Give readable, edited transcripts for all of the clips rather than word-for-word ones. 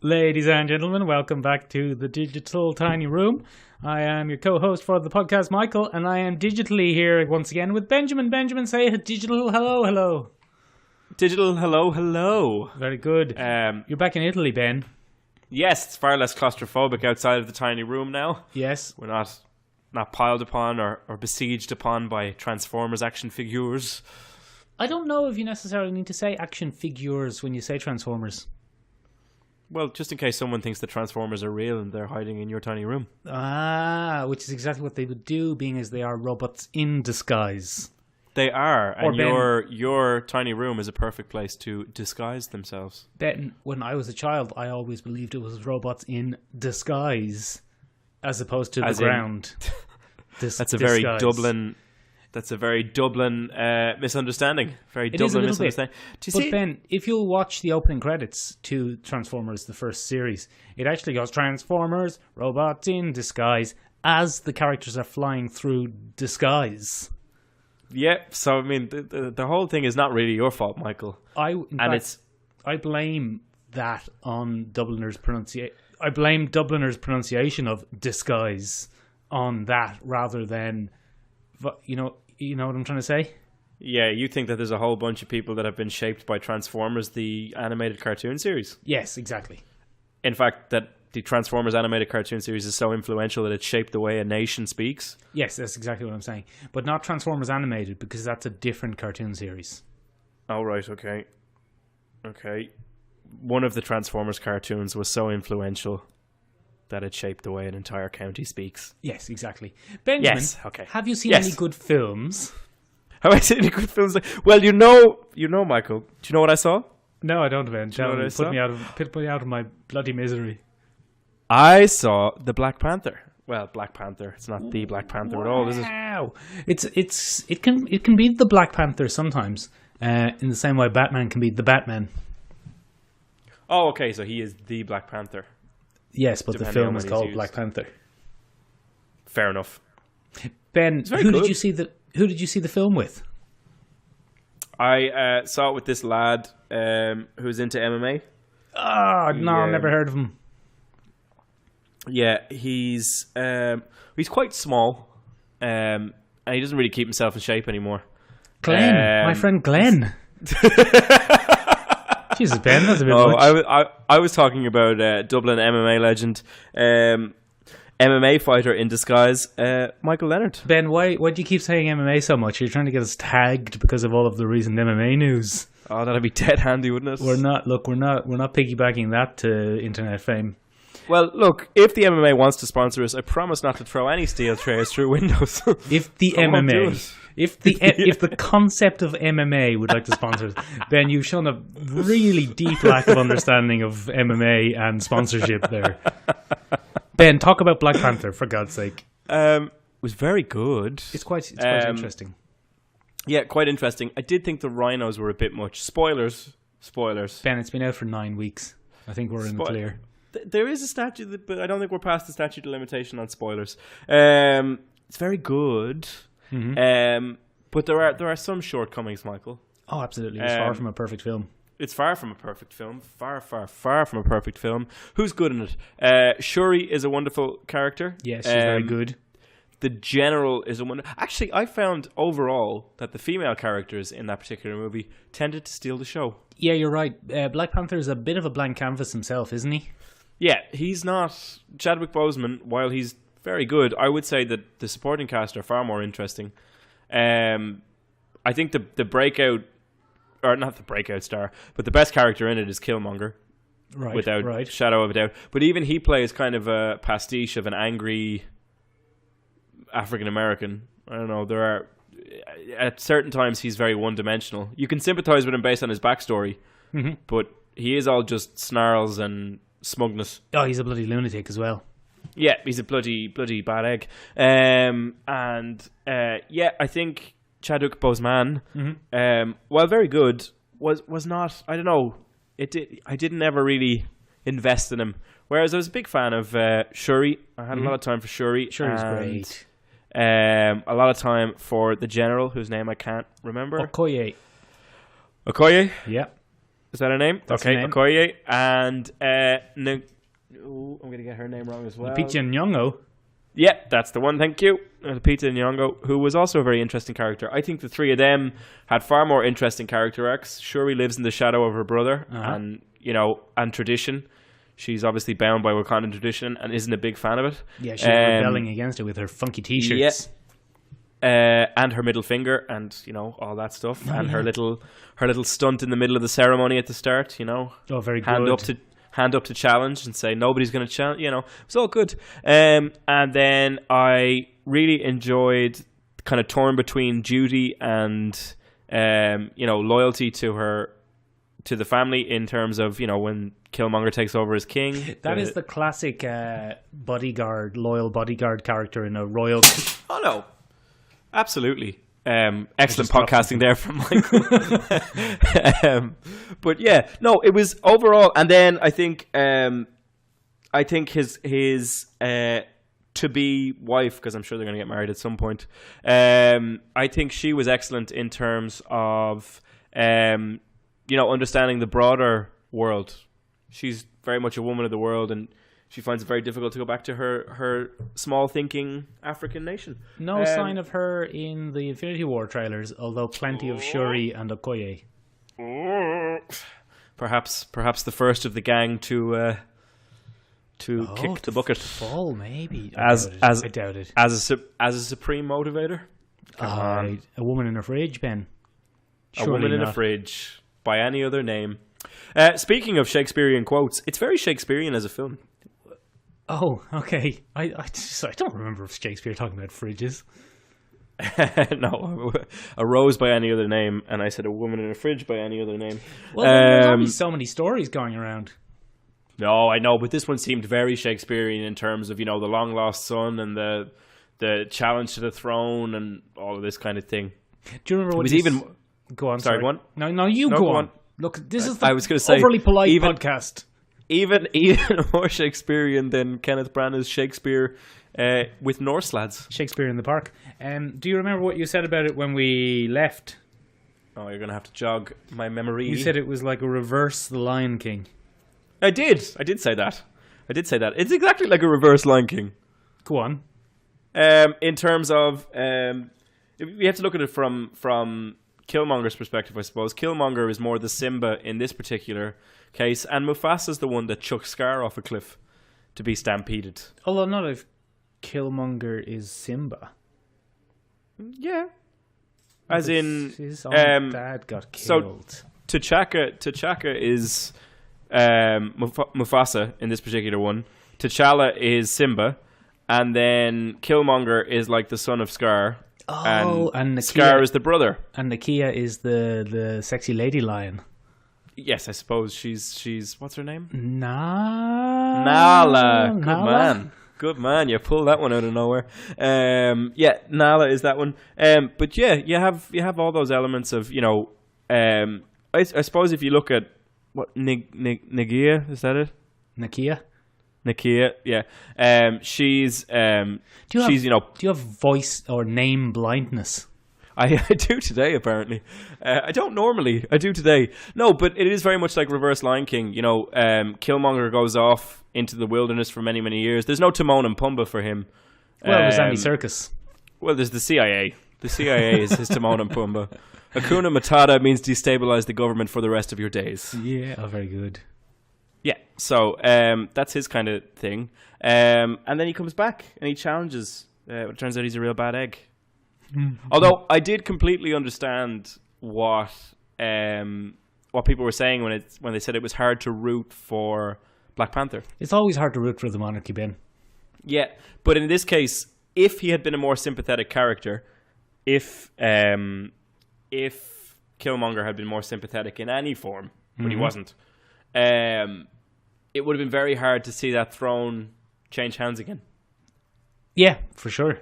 Ladies and gentlemen, welcome back to the Digital Tiny Room. I am your co-host for the podcast, Michael, and I am digitally here once again with Benjamin. Benjamin, say a digital hello, hello. Digital hello, hello. Very good. You're back in Italy, Ben. Yes, it's far less claustrophobic outside of the tiny room now. Yes. We're not piled upon or besieged upon by Transformers action figures. I don't know if you necessarily need to say action figures when you say Transformers. Well, just in case someone thinks the Transformers are real and they're hiding in your tiny room. Ah, which is exactly what they would do, being as they are robots in disguise. They are, Or and your tiny room is a perfect place to disguise themselves. Ben, when I was a child, I always believed it was robots in disguise, as opposed to the ground. That's a very Dublin. That's a very Dublin misunderstanding. Very Dublin misunderstanding. But Ben, if you'll watch the opening credits to Transformers, the first series, it actually goes Transformers, robots in disguise, as the characters are flying through disguise. Yeah, so I mean, the whole thing is not really your fault, Michael. I blame that on Dubliners' pronunciation. I blame Dubliners' pronunciation of disguise on that rather than, you know what I'm trying to say? Yeah, you think that there's a whole bunch of people that have been shaped by Transformers, the animated cartoon series. Yes, exactly. In fact, that the Transformers animated cartoon series is so influential that it shaped the way a nation speaks. Yes, that's exactly what I'm saying. But not Transformers animated, because that's a different cartoon series. Oh, right, okay. Okay. One of the Transformers cartoons was so influential that it shaped the way an entire county speaks. Yes, exactly. Benjamin, yes, okay. Have you seen any good films? Have I seen any good films? Well, you know, Michael. Do you know what I saw? No, I don't, Ben. Put me out of my bloody misery. I saw the Black Panther. Well, Black Panther. It's not the Black Panther at all, is it? Wow. It can be the Black Panther sometimes. In the same way Batman can be the Batman. Oh, okay, so he is the Black Panther. Yes, but the film is called Black Panther. Fair enough. Ben, who did you see the film with? I saw it with this lad who's into MMA. Never heard of him. Yeah, he's quite small, and he doesn't really keep himself in shape anymore. Glenn, my friend Glenn. Jesus, Ben, that's a bit much. I was talking about Dublin MMA legend, MMA fighter in disguise, Michael Leonard. Ben, why do you keep saying MMA so much? You're trying to get us tagged because of all of the recent MMA news. Oh, that'd be dead handy, wouldn't it? We're not piggybacking that to internet fame. Well, look, if the MMA wants to sponsor us, I promise not to throw any steel trays through windows. If the MMA, if the concept of MMA would like to sponsor us, Ben, you've shown a really deep lack of understanding of MMA and sponsorship there. Ben, talk about Black Panther, for God's sake. It was very good. It's quite interesting. Yeah, quite interesting. I did think the rhinos were a bit much. Spoilers. Ben, it's been out for 9 weeks. I think we're in the clear. There is a statute, but I don't think we're past the statute of limitation on spoilers. It's very good, but there are some shortcomings, Michael. Oh, absolutely. It's far from a perfect film. It's far from a perfect film. Far, far, far from a perfect film. Who's good in it? Shuri is a wonderful character. Yes, she's very good. The general is a wonder. Actually, I found overall that the female characters in that particular movie tended to steal the show. Yeah, you're right. Black Panther is a bit of a blank canvas himself, isn't he? Yeah, he's not. Chadwick Boseman, while he's very good, I would say that the supporting cast are far more interesting. I think the breakout, or not the breakout star, but the best character in it is Killmonger. Right, without shadow of a doubt. But even he plays kind of a pastiche of an angry African American. I don't know. There are at certain times he's very one-dimensional. You can sympathize with him based on his backstory, but he is all just snarls and smugness. Oh, he's a bloody lunatic as well. Yeah, he's a bloody bad egg. I think Chadwick Boseman, while very good, was not. I don't know. I didn't ever really invest in him. Whereas I was a big fan of Shuri. I had a lot of time for Shuri. Shuri's great. A lot of time for the general, whose name I can't remember. Okoye. Okoye? Yeah. Is that her name? That's okay, her name. Okoye. And I'm going to get her name wrong as well. Lupita Nyong'o. Yeah, that's the one, thank you. Lupita Nyong'o, who was also a very interesting character. I think the three of them had far more interesting character arcs. Shuri lives in the shadow of her brother and, and tradition. She's obviously bound by Wakandan tradition and isn't a big fan of it. Yeah, she's rebelling against it with her funky t-shirts. Yeah. And her middle finger and, all that stuff. And her little stunt in the middle of the ceremony at the start, Oh, very good. Hand up to challenge and say nobody's going to challenge. It's all good. And then I really enjoyed kind of torn between duty and loyalty to the family in terms of when Killmonger takes over as king. That is the classic loyal bodyguard character in a royal. Oh no, absolutely. Excellent podcasting there from Michael. But yeah, no, it was overall, and then I think his to-be wife, because I'm sure they're going to get married at some point. I think she was excellent in terms of understanding the broader world. She's very much a woman of the world, and she finds it very difficult to go back to her small thinking African nation. No sign of her in the Infinity War trailers, although plenty of Shuri and Okoye. Perhaps the first of the gang to kick the bucket. Fall, maybe. I doubt it. As a supreme motivator. A woman in a fridge, Ben. Surely a woman in a fridge by any other name. Speaking of Shakespearean quotes, it's very Shakespearean as a film. Oh, okay. I don't remember Shakespeare talking about fridges. No, a rose by any other name, and I said a woman in a fridge by any other name. Well, there's always so many stories going around. No, I know, but this one seemed very Shakespearean in terms of the long lost son and the challenge to the throne and all of this kind of thing. Do you remember what Go on. Sorry, one. No, you go on. Look, this is I was going to say overly polite podcast. Even more Shakespearean than Kenneth Branagh's Shakespeare with Norse lads. Shakespeare in the Park. Do you remember what you said about it when we left? Oh, you're going to have to jog my memory. You said it was like a reverse The Lion King. I did say that. It's exactly like a reverse Lion King. Go on. In terms of... we have to look at it from Killmonger's perspective, I suppose. Killmonger is more the Simba in this particular case, and Mufasa's the one that chucked Scar off a cliff to be stampeded. Although not if Killmonger is Simba. Yeah. As in... His own dad got killed. So T'Chaka is Mufasa in this particular one. T'Challa is Simba. And then Killmonger is like the son of Scar. Oh, and Nakia, Scar is the brother. And Nakia is the sexy lady lion. Yes, I suppose she's what's her name? Nala. Good man. You pulled that one out of nowhere. Nala is that one. But yeah, you have all those elements of I suppose if you look at what Nagia, is that it? Nakia, yeah. She's do you have voice or name blindness? I do today, apparently. I don't normally. I do today. No, but it is very much like Reverse Lion King. Killmonger goes off into the wilderness for many, many years. There's no Timon and Pumbaa for him. Well, there's Andy Serkis. Well, there's the CIA. The CIA is his Timon and Pumbaa. Hakuna Matata means destabilize the government for the rest of your days. Yeah, very good. Yeah, so that's his kind of thing. And then he comes back and he challenges. It turns out he's a real bad egg. Although I did completely understand what people were saying when they said it was hard to root for Black Panther. It's always hard to root for the monarchy, Ben. Yeah, but in this case, if he had been a more sympathetic character, if Killmonger had been more sympathetic in any form, but he wasn't, it would have been very hard to see that throne change hands again. Yeah, for sure.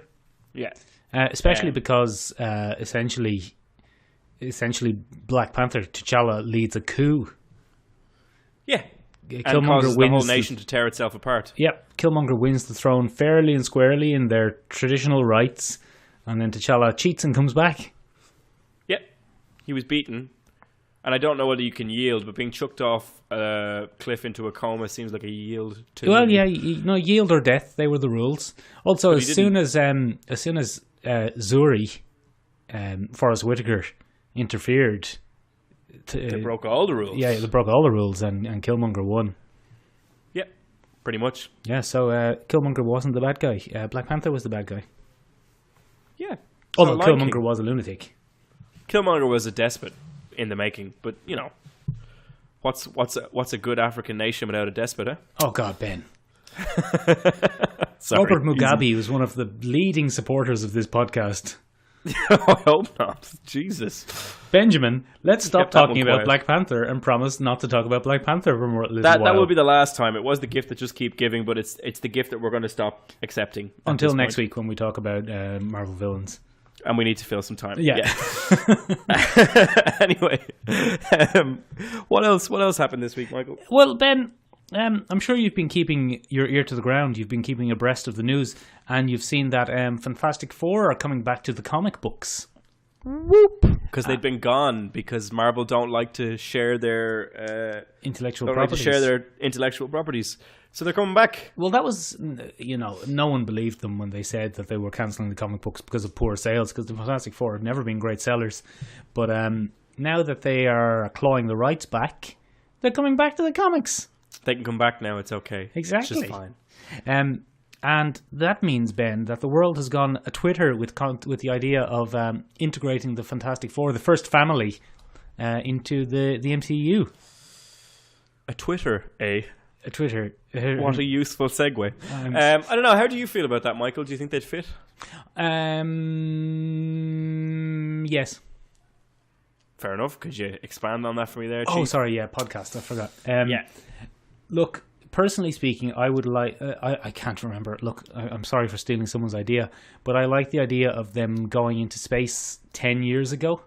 Yeah. Especially because essentially Black Panther T'Challa leads a coup. Yeah. Killmonger and causes the wins whole nation to tear itself apart. Yep. Killmonger wins the throne fairly and squarely in their traditional rights, and then T'Challa cheats and comes back. Yep. He was beaten, And I don't know whether you can yield, but being chucked off a cliff into a coma seems like a yield to Well, me. yeah, yield or death. They were the rules. Also, as soon as Zuri, Forrest Whitaker, interfered, They broke all the rules. Yeah, they broke all the rules, and Killmonger won. Yep, pretty much. Yeah, so Killmonger wasn't the bad guy. Black Panther was the bad guy. Yeah. Although Killmonger was a lunatic. Killmonger was a despot in the making, but you know, what's a good African nation without a despot? Oh God, Ben. Sorry, Robert Mugabe was one of the leading supporters of this podcast. I hope not. Jesus. Benjamin, let's stop talking about quiet. Black Panther and promise not to talk about Black Panther for a little That while. will be the last time. It was the gift that just keep giving, but it's the gift that we're going to stop accepting until next week when we talk about Marvel villains. And we need to fill some time. Yeah. Anyway, what else happened this week, Michael? Well, Ben, I'm sure you've been keeping your ear to the ground. You've been keeping abreast of the news, and you've seen that Fantastic Four are coming back to the comic books. Whoop! Because they've been gone because Marvel don't like to share their intellectual properties. So they're coming back. Well, that was, no one believed them when they said that they were cancelling the comic books because of poor sales, because the Fantastic Four have never been great sellers. But now that they are clawing the rights back, they're coming back to the comics. They can come back now. It's okay. Exactly. It's just fine. And that means, Ben, that the world has gone a Twitter with the idea of integrating the Fantastic Four, the first family, into the MCU. A Twitter, eh? A Twitter. What a useful segue. I don't know. How do you feel about that, Michael? Do you think they'd fit? Yes. Fair enough. Could you expand on that for me there, Chief? Oh, sorry. Yeah, podcast. I forgot. Yeah. Look, personally speaking, I would like... I can't remember. Look, I'm sorry for stealing someone's idea, but I like the idea of them going into space 10 years ago.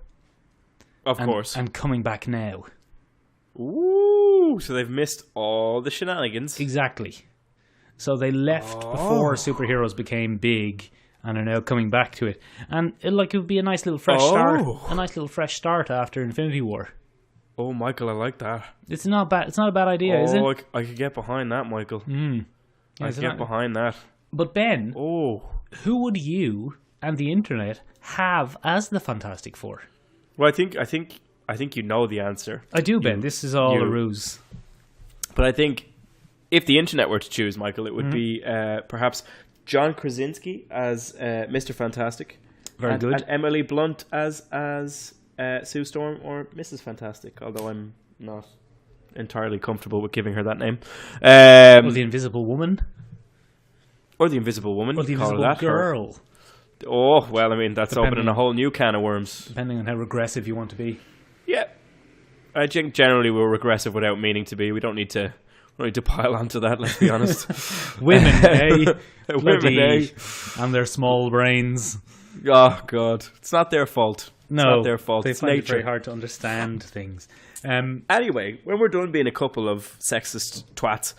Of course. And coming back now. Ooh, so they've missed all the shenanigans. Exactly. So they left before superheroes became big and are now coming back to it. And it would be a nice little fresh start. A nice little fresh start after Infinity War. Oh, Michael, I like that. It's not bad. It's not a bad idea, is it? I could get behind that, Michael. Yeah, I could get behind that. But Ben, who would you and the internet have as the Fantastic Four? Well, I think you know the answer. I do, Ben. This is all a ruse. But I think if the internet were to choose, Michael, it would be perhaps John Krasinski as Mr. Fantastic. Very good. And Emily Blunt as Sue Storm or Mrs. Fantastic, although I'm not entirely comfortable with giving her that name. Or the Invisible Woman. Or the Invisible Woman. Or the Invisible Girl. Oh, well, I mean, that's opening a whole new can of worms. Depending on how regressive you want to be. Yeah. I think generally we're regressive without meaning to be. We don't need to pile onto that, let's be honest. Women, eh? Women, eh? And their small brains. Oh, God. It's not their fault. No, it's not their fault. They it's find nature. it very hard to understand things. Anyway, when we're done being a couple of sexist twats,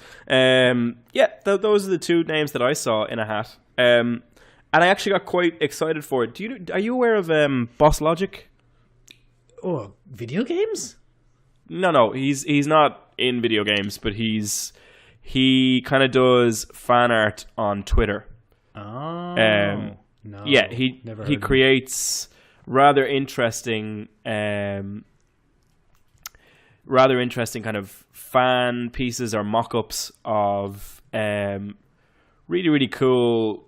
those are the two names that I saw in a hat. And I actually got quite excited for it. Are you aware of Boss Logic? Oh, video games? No, he's not in video games, but he kind of does fan art on Twitter. Oh, no. Yeah, he creates rather interesting kind of fan pieces or mock-ups of really, really cool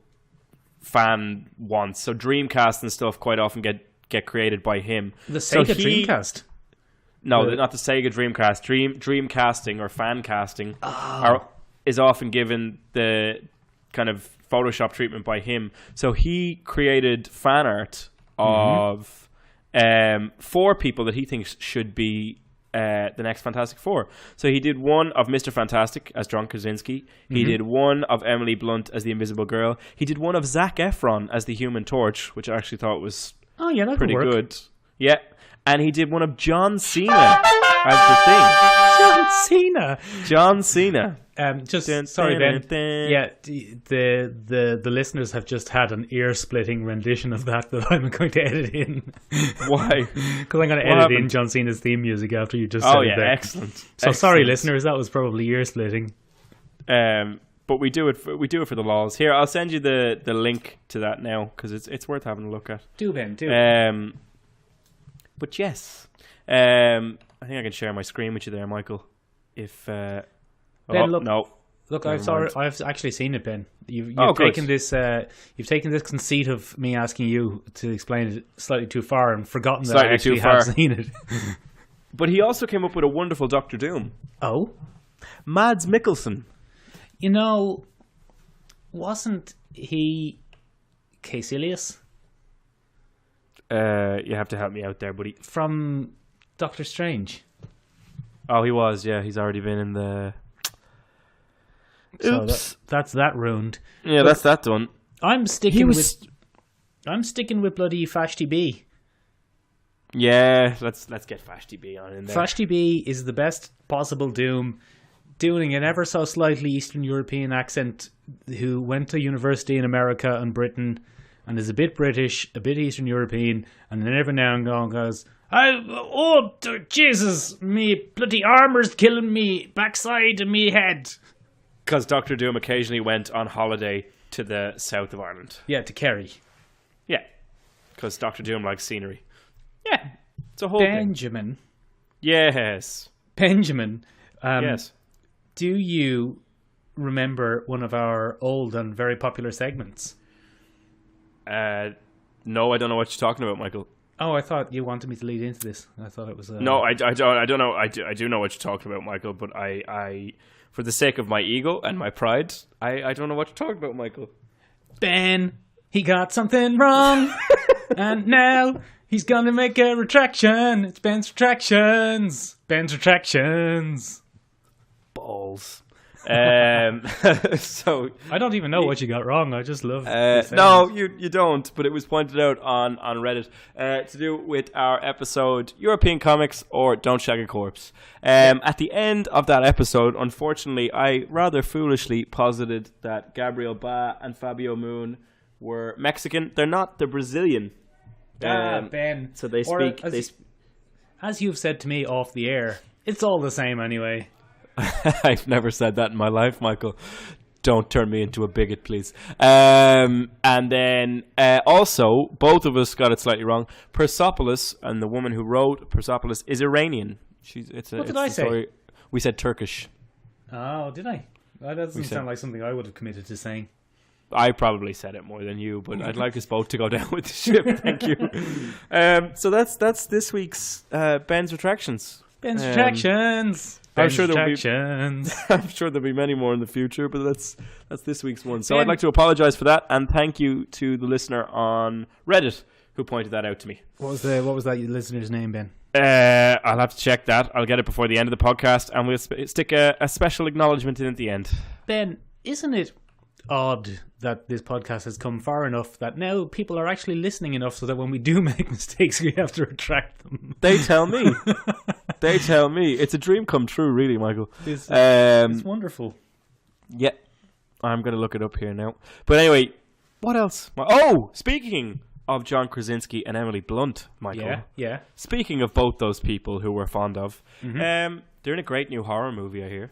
fan wants. So Dreamcast and stuff quite often get created by him. The Sega Dreamcast? No, not the Sega Dreamcast. Dreamcasting or fan casting is often given the kind of Photoshop treatment by him. So he created fan art of 4 people that he thinks should be the next Fantastic Four. So he did one of Mr. Fantastic as John Krasinski. He did one of Emily Blunt as the Invisible Girl. He did one of Zac Efron as the Human Torch, which I actually thought was pretty good. Yeah. And he did one of John Cena as the Thing. John Cena. Sorry, Ben. Yeah, the listeners have just had an ear-splitting rendition of that I'm going to edit in. Why? Because I'm going to edit in John Cena's theme music after you just said it there. Excellent. So excellent. Sorry, listeners, that was probably ear-splitting. But we do it for the laws. Here, I'll send you the link to that now because it's worth having a look at. Do, Ben, do. But yes, I think I can share my screen with you there, Michael. If Ben, look, no, look, I've actually seen it, Ben. You've taken this conceit of me asking you to explain it slightly too far and forgotten that I actually have seen it. But he also came up with a wonderful Doctor Doom. Oh, Mads Mikkelsen. You know, wasn't he Caecilius? You have to help me out there, buddy. From Doctor Strange. Oh, he was. Yeah, he's already been in the. Oops, so that's that ruined. Yeah, but that's that done. I'm sticking with bloody Vashti B. Yeah, let's get Vashti B on in there. Vashti B is the best possible Doom, doing an ever so slightly Eastern European accent, who went to university in America and Britain, and is a bit British, a bit Eastern European, and then every now and then goes, "Oh, Jesus, me bloody armour's killing me backside and me head." Because Doctor Doom occasionally went on holiday to the south of Ireland. Yeah, to Kerry. Yeah, because Doctor Doom likes scenery. Yeah, it's a whole Benjamin. thing. Yes. Benjamin. Yes. Do you remember one of our old and very popular segments? No, I don't know what you're talking about, Michael. Oh, I thought you wanted me to lead into this. I thought it was. No, I don't know. I do know what you're talking about, Michael. But I, for the sake of my ego and my pride, I don't know what you're talking about, Michael. Ben, he got something wrong, and now he's gonna make a retraction. It's Ben's retractions. Ben's retractions. Balls. So I don't even know what you got wrong. I just love. No, you don't. But it was pointed out on Reddit to do with our episode European Comics or Don't Shag a Corpse. At the end of that episode, unfortunately, I rather foolishly posited that Gabriel Ba and Fabio Moon were Mexican. They're not. They're Brazilian. Ben. So they speak. As you've said to me off the air, it's all the same anyway. I've never said that in my life, Michael. Don't turn me into a bigot, please. And then also, both of us got it slightly wrong. Persepolis, and the woman who wrote Persepolis, is Iranian. What did I say? Story. We said Turkish. Oh, did I? That doesn't sound like something I would have committed to saying. I probably said it more than you, but I'd like us both to go down with the ship. Thank you. So that's this week's Ben's Retractions. Ben's Retractions. I'm sure there'll be many more in the future, but that's this week's one. So I'd like to apologize for that, and thank you to the listener on Reddit who pointed that out to me. What was that listener's name, Ben? I'll have to check that. I'll get it before the end of the podcast, and we'll stick a special acknowledgement in at the end. Ben, isn't it odd that this podcast has come far enough that now people are actually listening enough so that when we do make mistakes, we have to retract them? They tell me. They tell me. It's a dream come true, really, Michael. It's wonderful. Yeah. I'm going to look it up here now. But anyway, what else? Oh, speaking of John Krasinski and Emily Blunt, Michael. Yeah. Speaking of both those people who we're fond of, they're in a great new horror movie, I hear.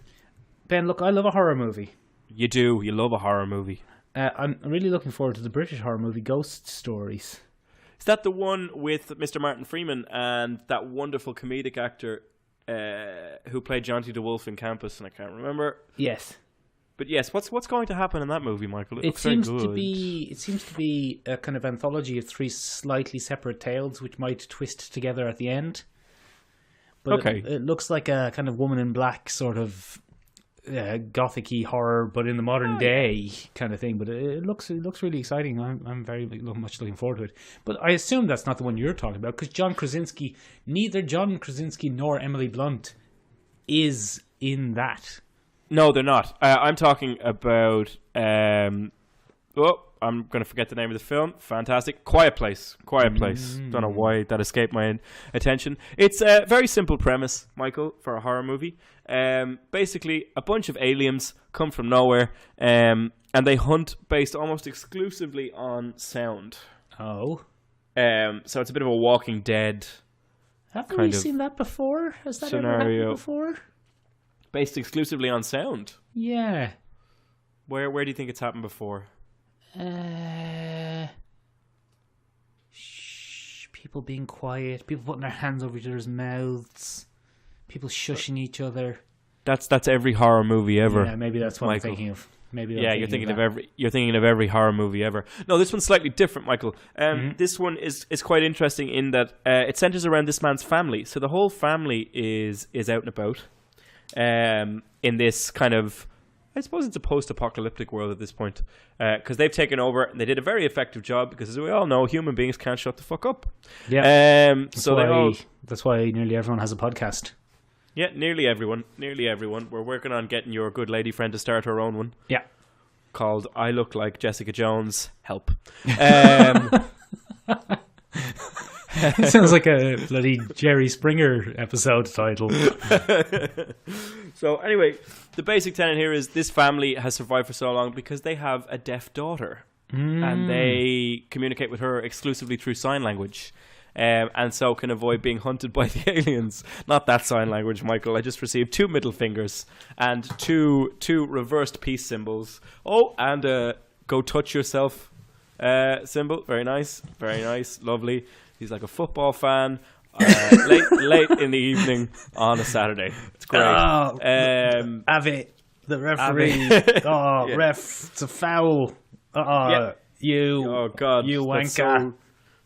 Ben, look, I love a horror movie. You do. You love a horror movie. I'm really looking forward to the British horror movie Ghost Stories. Is that the one with Mr. Martin Freeman and that wonderful comedic actor who played Jonty the Wolf in Campus? And I can't remember. Yes. But yes, what's going to happen in that movie, Michael? It seems to be a kind of anthology of three slightly separate tales, which might twist together at the end. But okay. It looks like a kind of Woman in Black sort of gothic-y horror, but in the modern day kind of thing. But it looks really exciting. I'm very much looking forward to it. But I assume that's not the one you're talking about, because neither John Krasinski nor Emily Blunt is in that. No, they're not. I'm talking about. I'm going to forget the name of the film. Fantastic. Quiet Place. Don't know why that escaped my attention. It's a very simple premise, Michael, for a horror movie. Basically, a bunch of aliens come from nowhere, and they hunt based almost exclusively on sound. Oh. So it's a bit of a Walking Dead. Haven't we seen that before? Has that ever happened before? Based exclusively on sound. Yeah. Where do you think it's happened before? People being quiet, people putting their hands over each other's mouths, people shushing each other. That's every horror movie ever. Yeah, maybe that's what Michael. I'm thinking of. You're thinking of every horror movie ever. No, this one's slightly different, Michael. This one is quite interesting in that it centers around this man's family. So the whole family is out and about in this kind of, I suppose it's a post-apocalyptic world at this point, because they've taken over and they did a very effective job because, as we all know, human beings can't shut the fuck up. Yeah, that's why nearly everyone has a podcast. Yeah, nearly everyone. We're working on getting your good lady friend to start her own one. Yeah. Called I Look Like Jessica Jones. Help. Sounds like a bloody Jerry Springer episode title. So anyway, the basic tenet here is this family has survived for so long because they have a deaf daughter. And they communicate with her exclusively through sign language. And so can avoid being hunted by the aliens. Not that sign language, Michael. I just received 2 middle fingers and two reversed peace symbols. Oh, and go touch yourself symbol. Very nice, lovely. He's like a football fan. Late in the evening on a Saturday. It's great. Avi, the referee. Yeah. Ref, it's a foul. You. Oh God, you wanker.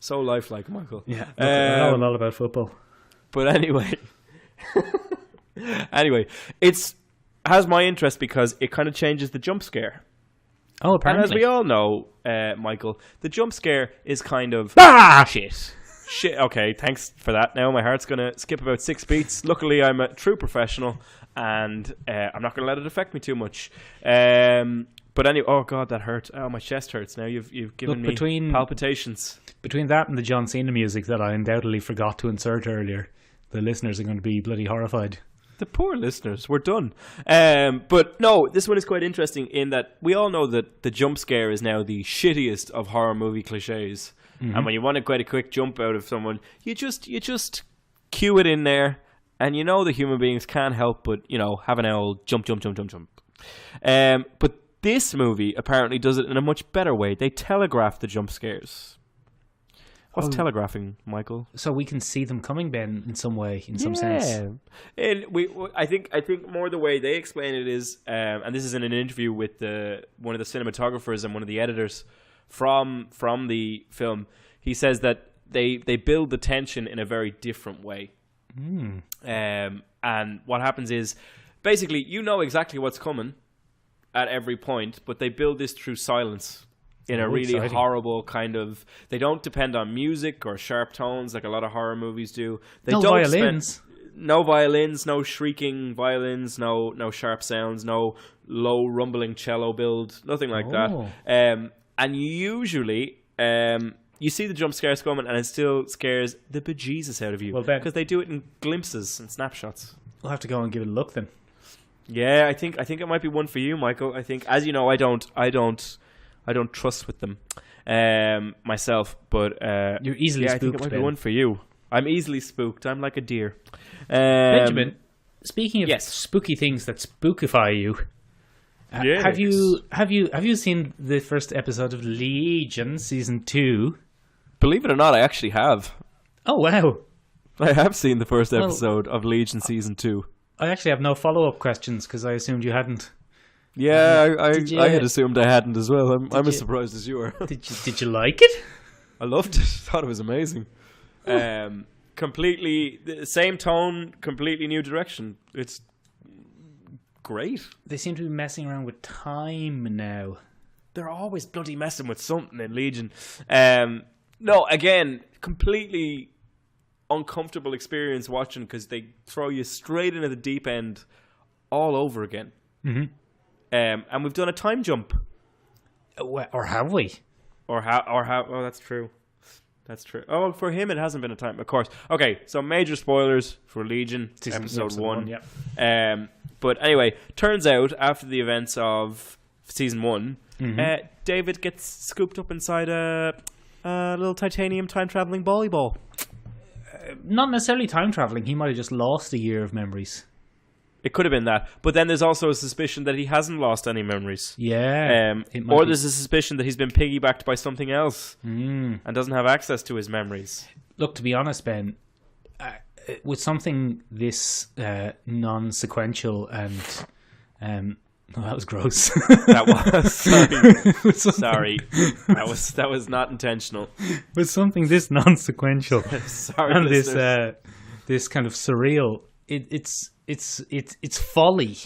So lifelike, Michael. Yeah, I know a lot about football. But anyway, it's has my interest because it kind of changes the jump scare. Oh, apparently. And as we all know, Michael, the jump scare is kind of shit. Okay, thanks for that. Now my heart's going to skip about 6 beats. Luckily, I'm a true professional, and I'm not going to let it affect me too much. But anyway, oh God, that hurt. Oh, my chest hurts now. You've given me palpitations. Between that and the John Cena music that I undoubtedly forgot to insert earlier, the listeners are going to be bloody horrified. The poor listeners, we're done. But no, this one is quite interesting in that we all know that the jump scare is now the shittiest of horror movie cliches. Mm-hmm. And when you want to get a quick jump out of someone, you just cue it in there, and you know the human beings can't help but have an old jump. But this movie apparently does it in a much better way. They telegraph the jump scares. What's telegraphing, Michael? So we can see them coming, Ben, in some way, in some sense. And I think more the way they explain it is, and this is in an interview with one of the cinematographers and one of the editors from the film. He says that they build the tension in a very different way. And what happens is, basically, you know exactly what's coming at every point, but they build this through silence. In a really horrible kind of... They don't depend on music or sharp tones like a lot of horror movies do. No violins, no shrieking violins, no sharp sounds, no low rumbling cello build, nothing like that. And usually, you see the jump scares coming and it still scares the bejesus out of you. Well, because they do it in glimpses and snapshots. We'll have to go and give it a look then. Yeah, I think it might be one for you, Michael. I think, as you know, I don't trust with them myself, but you're easily spooked. I think it might be one for you. I'm easily spooked. I'm like a deer. Benjamin, speaking of spooky things that spookify you, have you seen the first episode of Legion season 2? Believe it or not, I actually have. Oh wow! I have seen the first episode of Legion season 2. I actually have no follow-up questions because I assumed you hadn't. Yeah, I had assumed I hadn't as well. I'm as surprised as you are. Did you like it? I loved it. Thought it was amazing. Completely the same tone, completely new direction. It's great. They seem to be messing around with time now. They're always bloody messing with something in Legion. No, again, completely uncomfortable experience watching because they throw you straight into the deep end all over again. Mm-hmm. And we've done a time jump. Or have we? Or how? Oh, that's true. That's true. Oh, for him, it hasn't been a time, of course. Okay, so major spoilers for Legion, episode 1. Yeah. But anyway, turns out after the events of season 1, David gets scooped up inside a little titanium time-traveling volleyball. Not necessarily time traveling. He might have just lost a year of memories. It could have been that. But then there's also a suspicion that he hasn't lost any memories. Yeah. Or there's a suspicion that he's been piggybacked by something else and doesn't have access to his memories. Look, to be honest, Ben, with something this non-sequential and... oh, that was gross. That was. Sorry. That was not intentional. With something this non-sequential sorry, and this kind of surreal, it's folly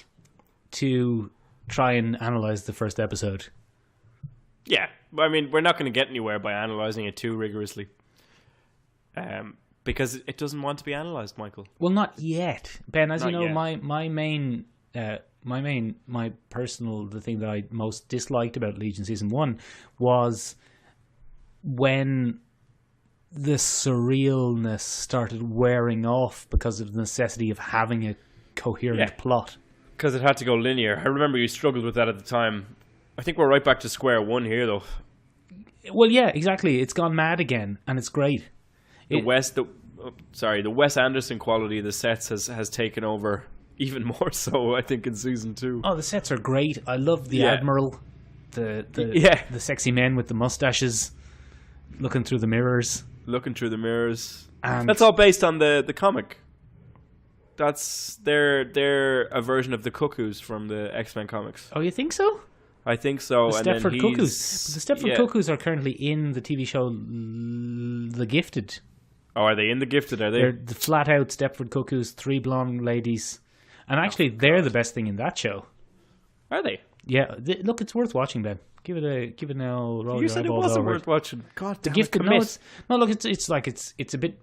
to try and analyze the first episode. Yeah, I mean, we're not going to get anywhere by analyzing it too rigorously, because it doesn't want to be analyzed, Michael. Well, not yet, Ben. As Not you know, yet. my personal, the thing that I most disliked about Legion season 1 was when the surrealness started wearing off because of the necessity of having a coherent plot. Because it had to go linear. I remember you struggled with that at the time. I think we're right back to square one here, though. Well, yeah, exactly. It's gone mad again, and it's great. The Wes Anderson quality of the sets has taken over even more so, I think, in season 2. Oh, the sets are great. I love the Admiral, the sexy men with the mustaches, looking through the mirrors. And that's all based on the comic. That's they're a version of the Cuckoos from the X-Men comics. Oh, you think so? I think so. The Stepford Cuckoos. The Stepford Cuckoos are currently in the TV show The Gifted. Oh, are they in The Gifted? Are they? They're the flat-out Stepford Cuckoos, 3 blonde ladies. And actually, they're the best thing in that show. Are they? Yeah. Look, it's worth watching, Ben. Give it now. Roll You your said it eyeballs wasn't over worth watching. God damn The Gifted. it, Look,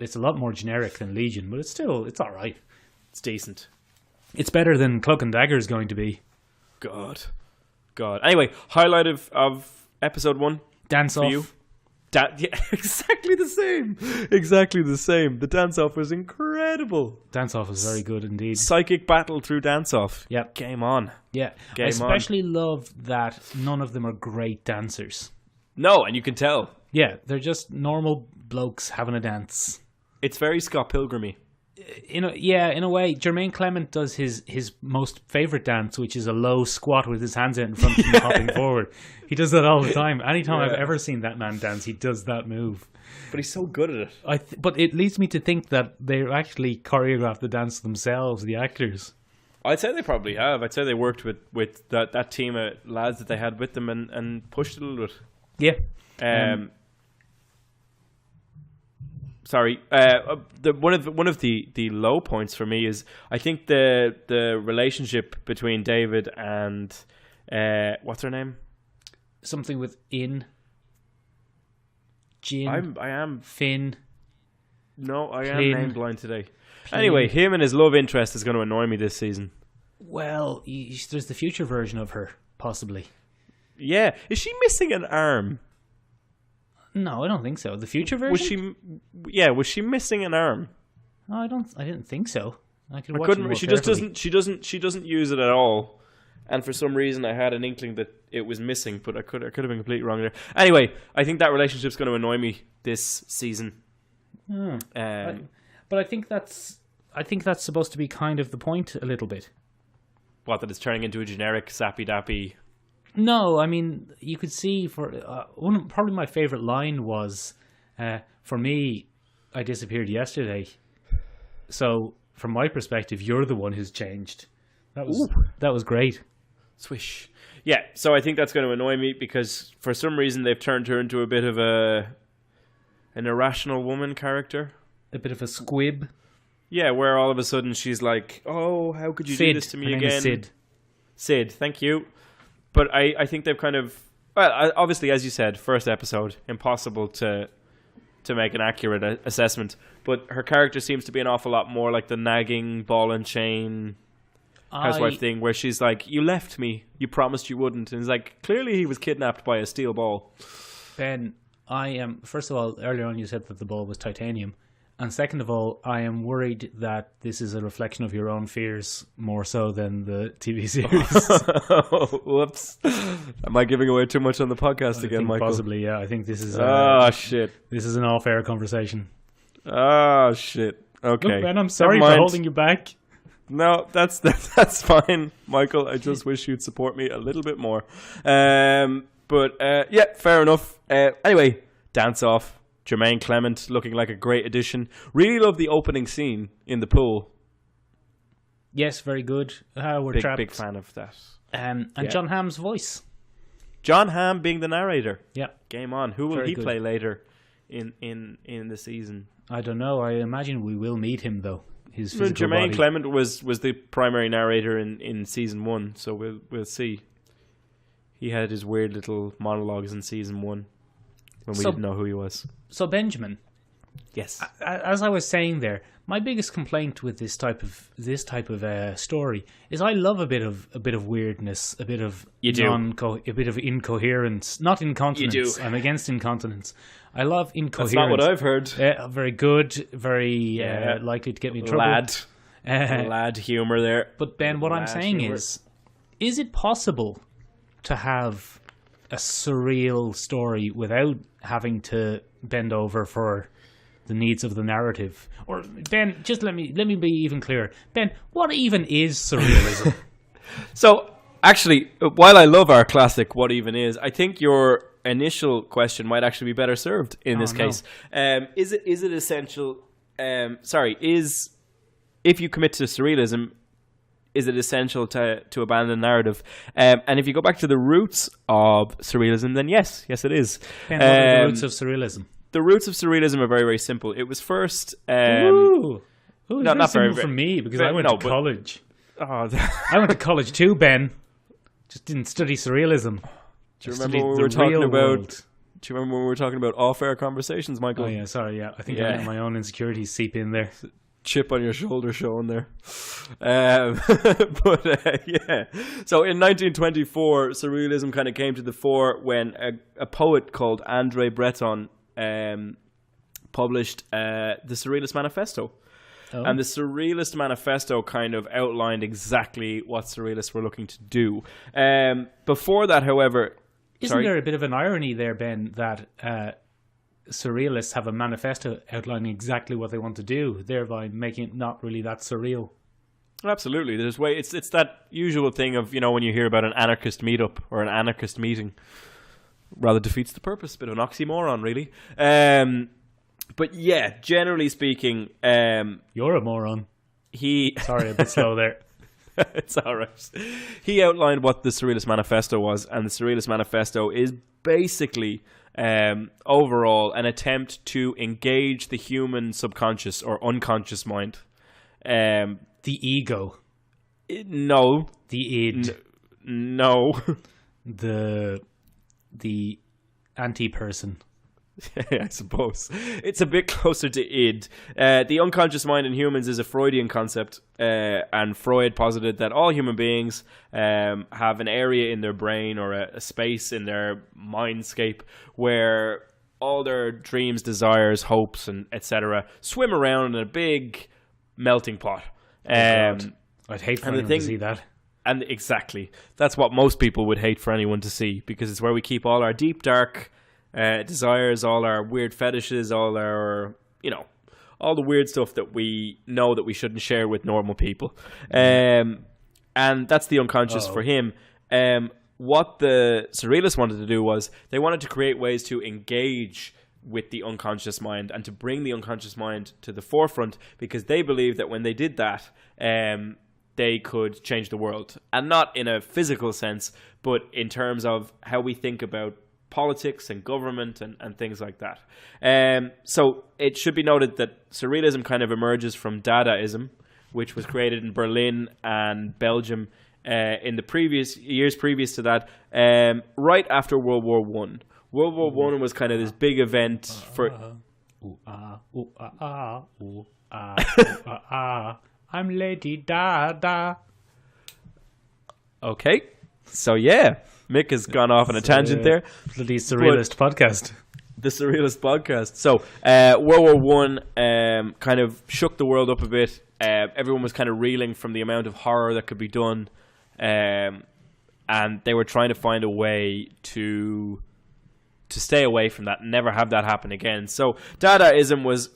it's a lot more generic than Legion, but it's all right. It's decent. It's better than Cloak and Dagger is going to be. God. Anyway, highlight of episode 1. Dance off. You. Yeah, exactly the same. The dance off was incredible. Dance off was very good indeed. Psychic battle through dance off. Yep. Game on. Yeah. I especially love that none of them are great dancers. No, and you can tell. Yeah, they're just normal blokes having a dance. It's very Scott Pilgrim-y. In a way, Jermaine Clement does his most favorite dance, which is a low squat with his hands out in front of him, hopping forward. He does that all the time. Anytime I've ever seen that man dance, he does that move. But he's so good at it. But it leads me to think that they actually choreographed the dance themselves, the actors. I'd say they probably have. I'd say they worked with that team of lads that they had with them and pushed it a little bit. Yeah. Sorry. One of the low points for me is I think the relationship between David and what's her name? Something with Jin. I am Finn. No, I am name blind today. Anyway, him and his love interest is going to annoy me this season. Well, there's the future version of her, possibly. Yeah, is she missing an arm? No, I don't think so. The future version? Was she missing an arm? No, I didn't think so. She doesn't use it at all. And for some reason I had an inkling that it was missing, but I could have been completely wrong there. Anyway, I think that relationship's going to annoy me this season. But I think that's supposed to be kind of the point a little bit. What, that it's turning into a generic sappy dappy? No, I mean, you could see probably my favorite line was, for me, I disappeared yesterday. So, from my perspective, you're the one who's changed. That was great. Swish. Yeah, so I think that's going to annoy me because for some reason they've turned her into a bit of an irrational woman character. A bit of a squib. Yeah, where all of a sudden she's like, oh, how could you do this to me again? Sid, thank you. But I think they've kind of... Well, obviously, as you said, first episode, impossible to make an accurate assessment. But her character seems to be an awful lot more like the nagging ball and chain housewife thing where she's like, you left me, you promised you wouldn't, and it's like, clearly he was kidnapped by a steel ball. Ben, I am, first of all, earlier on you said that the ball was titanium, and second of all, I am worried that this is a reflection of your own fears more so than the TV series. Whoops. Am I giving away too much on the podcast again, Michael? Possibly, yeah. I think this is shit. This is an off-air conversation. Oh shit. Okay. Look, Ben, I'm sorry for holding you back. No, that's fine, Michael. I just wish you'd support me a little bit more. But yeah, fair enough. Anyway, dance off. Jermaine Clement looking like a great addition. Really love the opening scene in the pool. Yes, very good. We're trapped. Big fan of that. And John Hamm's voice. John Hamm being the narrator. Yeah. Game on. Who will very he good. play later in the season? I don't know. I imagine we will meet him though. His physical Jermaine body. Clement was the primary narrator in season 1, so we'll see. He had his weird little monologues in season 1 when we didn't know who he was. So Benjamin, yes, as I was saying there, my biggest complaint with this type of story is I love a bit of weirdness, a bit of a bit of incoherence, not incontinence. You do. I'm against incontinence. I love incoherence. That's not what I've heard. Very good, very likely to get me in trouble. Lad humor there. But Ben, what I'm saying is it possible to have a surreal story without having to bend over for the needs of the narrative? Or Ben, just let me be even clearer. Ben, what even is surrealism? So, actually, while I love our classic "What Even Is," I think your initial question might actually be better served in this case. Is it essential? If you commit to surrealism, is it essential to abandon narrative? And if you go back to the roots of surrealism, then yes it is. Ben, what are the roots of surrealism? The roots of surrealism are very, very simple. It was first... Ooh, not very very for me, because I went to college. Oh, I went to college too, Ben. Just didn't study surrealism. Do you remember when we were talking about... Do you remember when we were talking about off-air conversations, Michael? Oh, yeah, sorry, yeah. I think I let my own insecurities seep in there. Chip on your shoulder showing there. Yeah. So in 1924, surrealism kind of came to the fore when a poet called André Breton published the Surrealist Manifesto. Oh. And the Surrealist Manifesto kind of outlined exactly what surrealists were looking to do. Before that, however... Isn't there a bit of an irony there, Ben, that surrealists have a manifesto outlining exactly what they want to do, thereby making it not really that surreal? Absolutely. It's that usual thing of, when you hear about an anarchist meetup or an anarchist meeting, rather defeats the purpose. Bit of an oxymoron, really. But yeah, generally speaking... You're a moron. Sorry, a bit slow there. It's all right. He outlined what the Surrealist Manifesto was, and the Surrealist Manifesto is basically, overall, an attempt to engage the human subconscious or unconscious mind. The ego. No. The id. No. The anti-person. I suppose. It's a bit closer to id. The unconscious mind in humans is a Freudian concept, and Freud posited that all human beings have an area in their brain or a space in their mindscape where all their dreams, desires, hopes, and etc. swim around in a big melting pot. I'd hate for anyone to see that. And exactly. That's what most people would hate for anyone to see, because it's where we keep all our deep, dark... desires, all our weird fetishes, all our, all the weird stuff that we know that we shouldn't share with normal people. And that's the unconscious for him. What the surrealists wanted to do was they wanted to create ways to engage with the unconscious mind and to bring the unconscious mind to the forefront, because they believed that when they did that, they could change the world. And not in a physical sense, but in terms of how we think about politics and government and things like that. So it should be noted that surrealism kind of emerges from Dadaism, which was created in Berlin and Belgium in the years previous to that, right after World War I. World War I was kind of this big event for... I'm Lady Dada. Okay. So, yeah, Mick has gone off on a tangent there. Bloody surrealist podcast. The Surrealist Podcast. So, World War One kind of shook the world up a bit. Everyone was kind of reeling from the amount of horror that could be done. And they were trying to find a way to stay away from that and never have that happen again. So, Dadaism was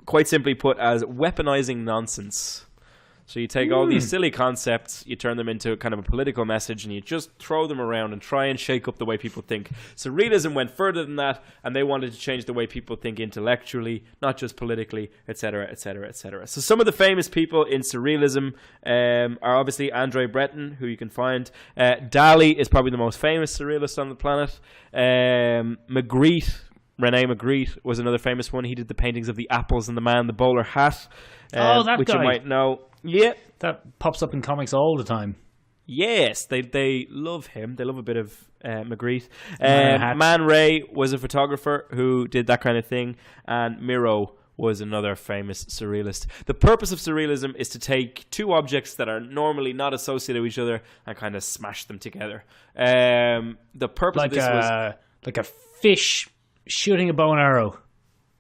quite simply put as weaponizing nonsense. So you take all these silly concepts, you turn them into kind of a political message, and you just throw them around and try and shake up the way people think. Surrealism went further than that, and they wanted to change the way people think intellectually, not just politically, etc., etc., etc. So some of the famous people in Surrealism are obviously Andre Breton, who you can find. Dali is probably the most famous Surrealist on the planet. Magritte, René Magritte was another famous one. He did the paintings of the apples and the man in the bowler hat, that which guy. you might know. Yeah, that pops up in comics all the time. Yes, they love him. They love a bit of Magritte. Man Ray was a photographer who did that kind of thing, and Miro was another famous surrealist. The purpose of surrealism is to take two objects that are normally not associated with each other and kind of smash them together. The purpose of this was like a fish shooting a bow and arrow.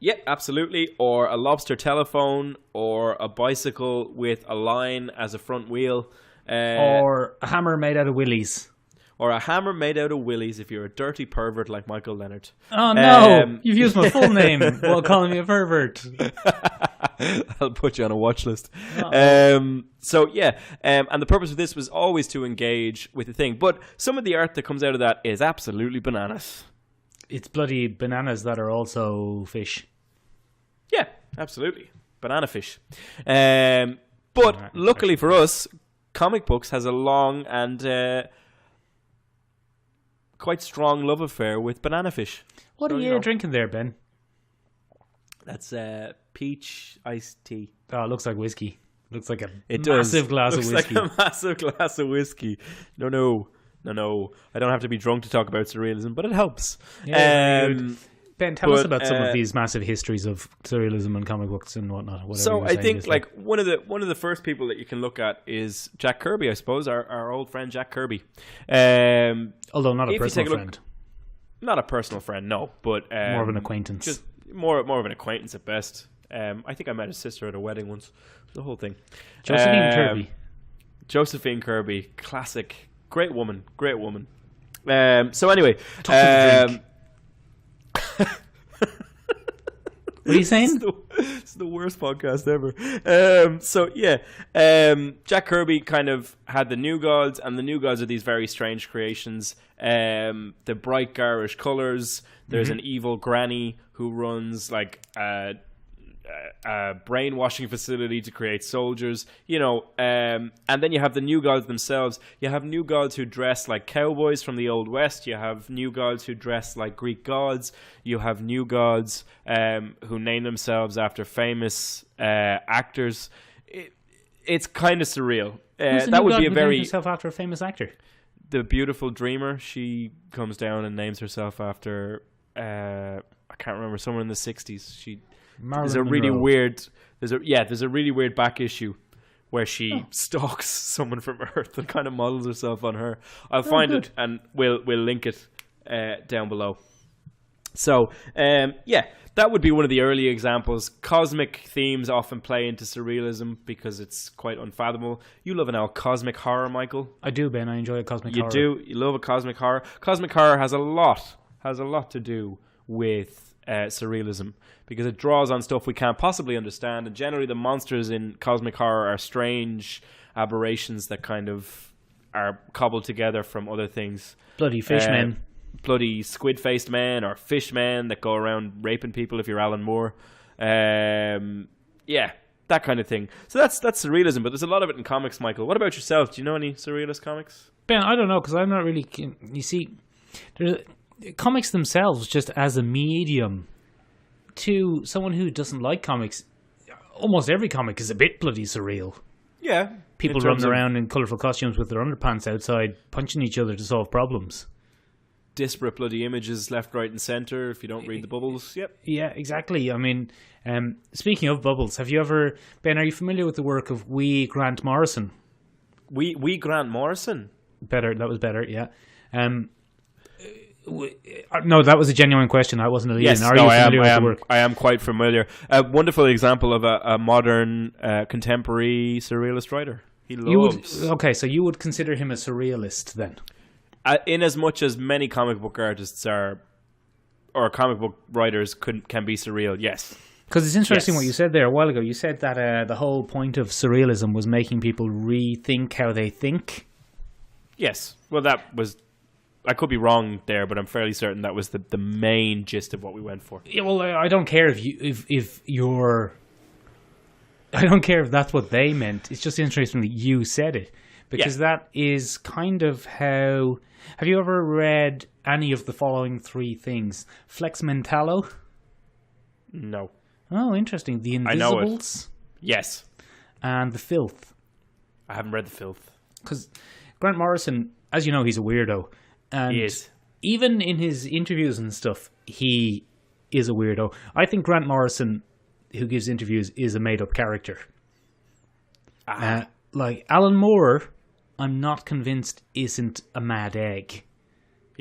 Yeah, absolutely. Or a lobster telephone, or a bicycle with a line as a front wheel. Or a hammer made out of willies. Or a hammer made out of willies if you're a dirty pervert like Michael Leonard. Oh no, you've used my full name while calling me a pervert. I'll put you on a watch list. So yeah, and the purpose of this was always to engage with the thing. But some of the art that comes out of that is absolutely bananas. It's bloody bananas that are also fish. Yeah, absolutely. Banana fish. But luckily for us, comic books has a long and quite strong love affair with banana fish. What are you drinking there, Ben? That's peach iced tea. Oh, it looks like whiskey. Looks like a massive glass of whiskey. Like a massive glass of whiskey. No. I don't have to be drunk to talk about surrealism, but it helps. Yeah, Ben, tell us about some of these massive histories of surrealism and comic books and whatnot. So I think like one of the first people that you can look at is Jack Kirby, I suppose, our old friend Jack Kirby. Although not a personal friend. Not a personal friend, no, but more of an acquaintance. Just more of an acquaintance at best. I think I met his sister at a wedding once. The whole thing. Josephine Kirby, classic. Great woman. So anyway, what are you saying? It's the worst podcast ever. So yeah, Jack Kirby kind of had the New Gods, and the New Gods are these very strange creations. The bright garish colors. There's an evil granny who runs like a brainwashing facility to create soldiers, and then you have the New Gods themselves. You have New Gods who dress like cowboys from the Old West. You have New Gods who dress like Greek gods. You have New Gods who name themselves after famous actors. It's kind of surreal. That would be a very himself after a famous actor. The Beautiful Dreamer. She comes down and names herself after I can't remember, someone in the 60s. There's a really weird back issue where she stalks someone from Earth and kind of models herself on her. I'll find it and we'll link it down below. So that would be one of the early examples. Cosmic themes often play into surrealism because it's quite unfathomable. You love an old cosmic horror, Michael. I do, Ben. I enjoy a cosmic horror. You do. You love a cosmic horror. Cosmic horror has a lot to do with surrealism, because it draws on stuff we can't possibly understand, and generally the monsters in cosmic horror are strange aberrations that kind of are cobbled together from other things. Bloody fishmen. Bloody squid-faced men or fishmen that go around raping people if you're Alan Moore. Yeah, that kind of thing. So that's surrealism, but there's a lot of it in comics, Michael. What about yourself? Do you know any surrealist comics? Ben, I don't know, because I'm not really... You see, comics themselves, just as a medium, to someone who doesn't like comics, almost every comic is a bit bloody surreal. Yeah. People running around in colourful costumes with their underpants outside, punching each other to solve problems. Disparate bloody images left, right and centre if you don't read the bubbles. Yep. Yeah, exactly. I mean, speaking of bubbles, have you ever... Ben, are you familiar with the work of Grant Morrison? Grant Morrison? better. That was better. Yeah. No, that was a genuine question. I wasn't a lead. Yes, Are you familiar with the work? I am quite familiar. A wonderful example of a modern, contemporary surrealist writer. He loves. So you would consider him a surrealist then? In as much as many comic book artists are, or comic book writers can be surreal, yes. Because it's interesting what you said there a while ago. You said that the whole point of surrealism was making people rethink how they think. Yes. Well, that was... I could be wrong there, but I'm fairly certain that was the main gist of what we went for. Yeah, well, I don't care if you're... I don't care if that's what they meant. It's just interesting that you said it. Because that is kind of how... Have you ever read any of the following three things? Flex Mentallo? No. Oh, interesting. The Invisibles? Yes. And The Filth? I haven't read The Filth. Because Grant Morrison, as you know, he's a weirdo. And he is. Even in his interviews and stuff, he is a weirdo. I think Grant Morrison, who gives interviews, is a made-up character. Like Alan Moore, I'm not convinced isn't a mad egg.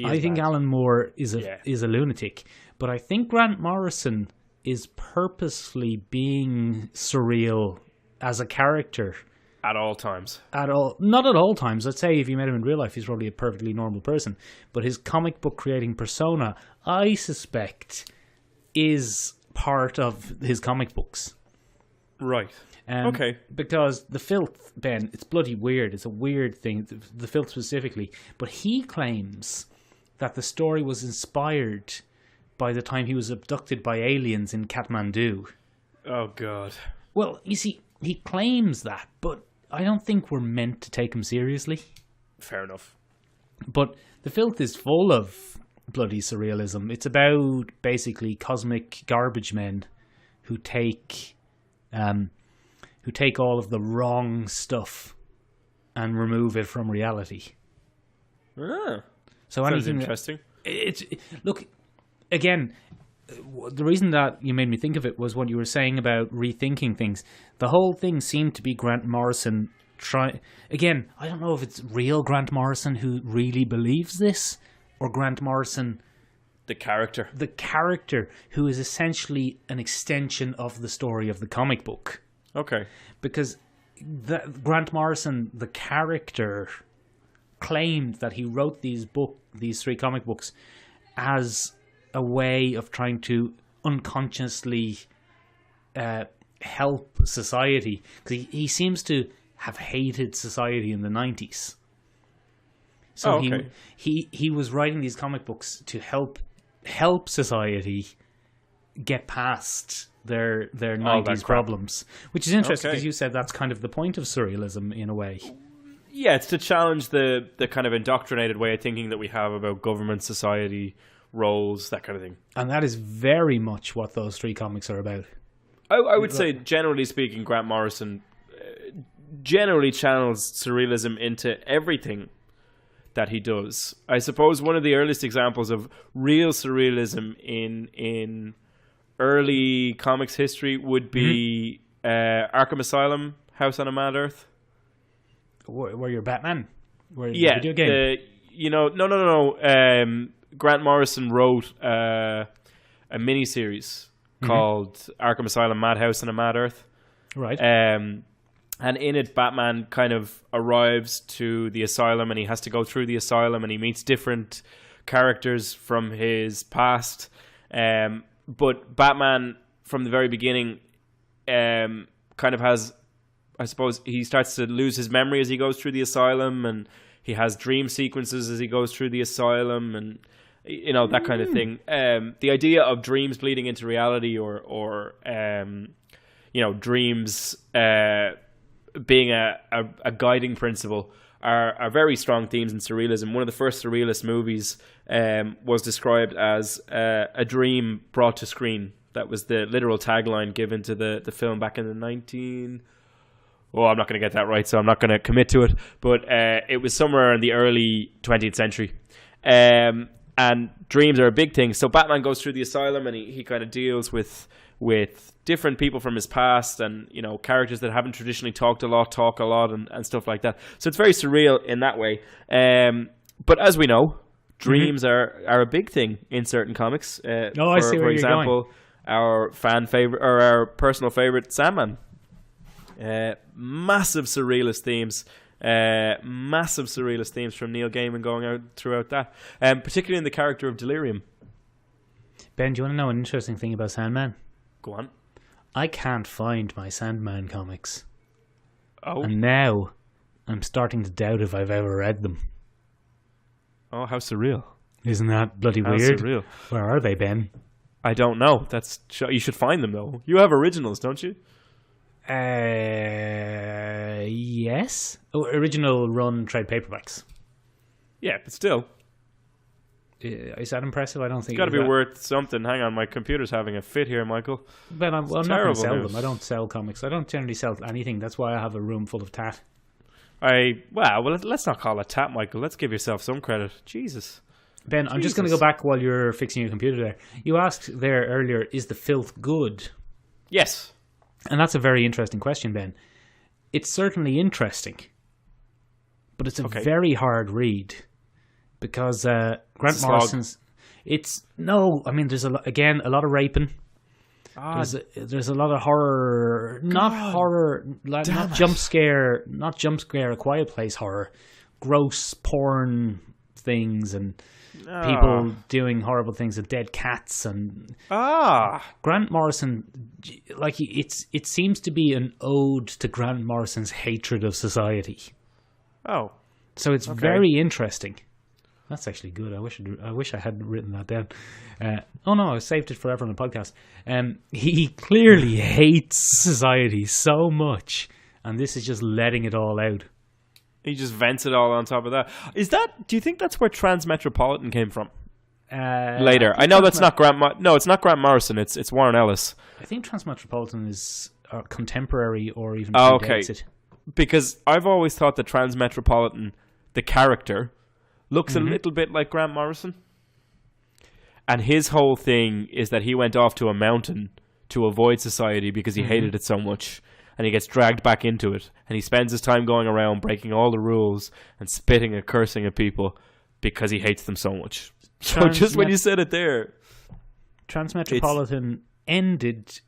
I think Alan Moore is a lunatic. But I think Grant Morrison is purposely being surreal as a character. At all times. Not at all times. I'd say if you met him in real life, he's probably a perfectly normal person. But his comic book creating persona, I suspect, is part of his comic books. Right. Okay. Because The Filth, Ben, it's bloody weird. It's a weird thing, The Filth specifically. But he claims that the story was inspired by the time he was abducted by aliens in Kathmandu. Oh, God. Well, you see, he claims that, but I don't think we're meant to take him seriously. Fair enough. But The Filth is full of bloody surrealism. It's about basically cosmic garbage men who take all of the wrong stuff and remove it from reality. Ah, so sounds interesting. Look, again, the reason that you made me think of it was what you were saying about rethinking things. The whole thing seemed to be Grant Morrison again, I don't know if it's real Grant Morrison who really believes this, or Grant Morrison... The character who is essentially an extension of the story of the comic book. Okay. Because Grant Morrison, the character, claimed that he wrote these three comic books as a way of trying to unconsciously help society. Because he seems to have hated society in the 90s. So he was writing these comic books to help society get past their 90s problems. Which is interesting because you said that's kind of the point of surrealism in a way. Yeah, it's to challenge the kind of indoctrinated way of thinking that we have about government, society, roles, that kind of thing. And that is very much what those three comics are about. I would say, generally speaking, Grant Morrison generally channels surrealism into everything that he does. I suppose one of the earliest examples of real surrealism in early comics history would be Arkham Asylum, House on a Mad Earth. Where you're Batman? The video game? No. Grant Morrison wrote a miniseries called Arkham Asylum, Madhouse on a Mad Earth. Right. And in it, Batman kind of arrives to the asylum and he has to go through the asylum and he meets different characters from his past. But Batman, from the very beginning, kind of has, I suppose, he starts to lose his memory as he goes through the asylum, and he has dream sequences as he goes through the asylum, and that kind of thing. The idea of dreams bleeding into reality, or dreams being a guiding principle are very strong themes in surrealism. One of the first surrealist movies was described as a dream brought to screen. That was the literal tagline given to the film back in the I'm not going to get that right, so I'm not going to commit to it. But it was somewhere in the early 20th century. And dreams are a big thing. So Batman goes through the asylum and he kind of deals with with different people from his past, and characters that haven't traditionally talk a lot, and stuff like that. So it's very surreal in that way. But as we know, dreams are a big thing in certain comics. I see where for you're example, going. Our fan favorite, or our personal favorite, Sandman. Massive surrealist themes from Neil Gaiman going out throughout that, particularly in the character of Delirium. Ben, do you want to know an interesting thing about Sandman? Go on. I can't find my Sandman comics. Oh. And now I'm starting to doubt if I've ever read them. Oh, how surreal. Isn't that bloody How weird? surreal. Where are they, Ben? I don't know. You should find them, though. You have originals, don't you? Yes. Oh, original run trade paperbacks. Yeah, but still. Is that impressive? I don't think It's got to be worth something. Hang on, my computer's having a fit here, Michael. Ben, I'm not going to sell news. them. I don't sell comics. I don't generally sell anything. That's why I have a room full of tat. Well, let's not call it tat, Michael. Let's give yourself some credit. Jesus. Ben, I'm just going to go back while you're fixing your computer there. You asked there earlier, is the filth good? Yes. And that's a very interesting question, Ben. It's certainly interesting, but it's a very hard read because Grant Morrison's. There's a lot of raping. There's a lot of horror, not jump scare, A Quiet Place horror, gross porn things and people doing horrible things and dead cats and Grant Morrison, it seems to be an ode to Grant Morrison's hatred of society. Oh, so it's very interesting. That's actually good. I wish I hadn't written that down. I saved it forever on the podcast. He clearly hates society so much, and this is just letting it all out. He just vents it all on top of that. Do you think that's where Transmetropolitan came from? Later. I know that's not Grant. No, it's not Grant Morrison. It's Warren Ellis. I think Transmetropolitan is contemporary or even predates it. Because I've always thought that Transmetropolitan, the character, looks a little bit like Grant Morrison. And his whole thing is that he went off to a mountain to avoid society because he hated it so much. And he gets dragged back into it. And he spends his time going around breaking all the rules and spitting and cursing at people because he hates them so much. So just when you said it there. Transmetropolitan ended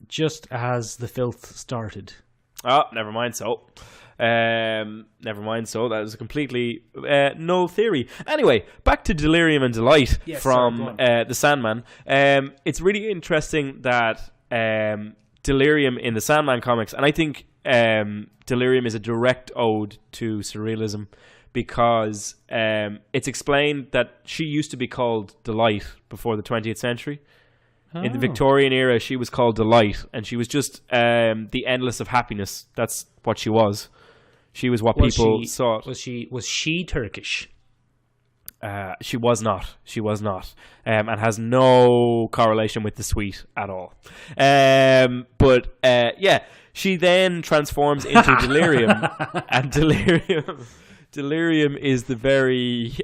just as the filth started. Oh, never mind so. That is a completely null theory. Anyway, back to Delirium and Delight from The Sandman. It's really interesting that Delirium in the Sandman comics, and I think Delirium is a direct ode to surrealism because it's explained that she used to be called Delight before the 20th century. In the Victorian era, she was called Delight, and she was just the endless of happiness. That's what she was. She was what people saw. Was she Turkish? She was not. She was not. And has no correlation with the sweet at all. She then transforms into Delirium. And Delirium is the very